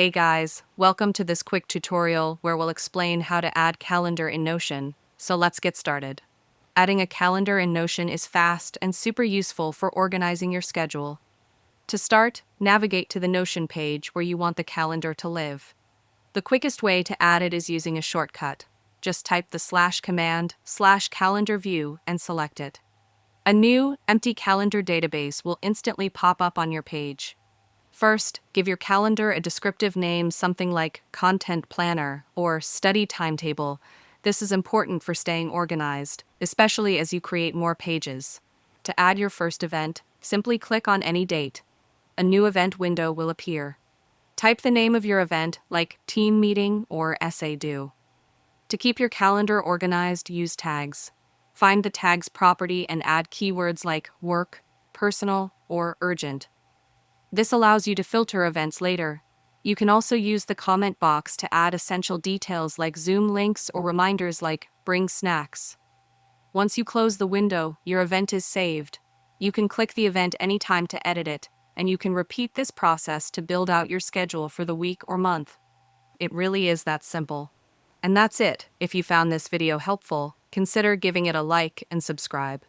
Hey guys, welcome to this quick tutorial where we'll explain how to add calendar in Notion. So let's get started. Adding a calendar in Notion is fast and super useful for organizing your schedule. To start, navigate to the Notion page where you want the calendar to live. The quickest way to add it is using a shortcut. Just type the /command /calendar view and select it. A new, empty calendar database will instantly pop up on your page. First, give your calendar a descriptive name, something like Content Planner or Study Timetable. This is important for staying organized, especially as you create more pages. To add your first event, simply click on any date. A new event window will appear. Type the name of your event, like Team Meeting or Essay Due. To keep your calendar organized, use tags. Find the tags property and add keywords like work, personal, or urgent. This allows you to filter events later. You can also use the comment box to add essential details like Zoom links or reminders like bring snacks. Once you close the window, your event is saved. You can click the event anytime to edit it, and you can repeat this process to build out your schedule for the week or month. It really is that simple. And that's it. If you found this video helpful, consider giving it a like and subscribe.